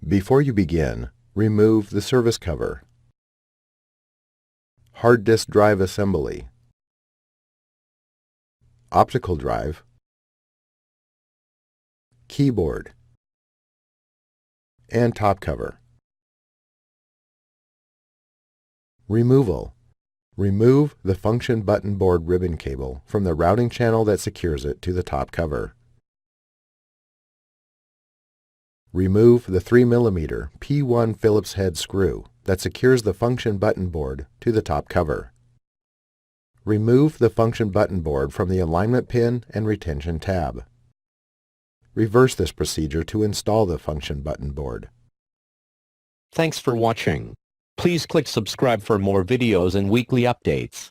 Before you begin, remove the service cover. Hard disk drive assembly. Optical drive. Keyboard. And top cover. Removal. Remove the function button board ribbon cable from the routing channel that secures it to the top cover. Remove the 3mm P1 Phillips head screw that secures the function button board to the top cover. Remove the function button board from the alignment pin and retention tab. Reverse this procedure to install the function button board. Thanks for watching. Please click subscribe for more videos and weekly updates.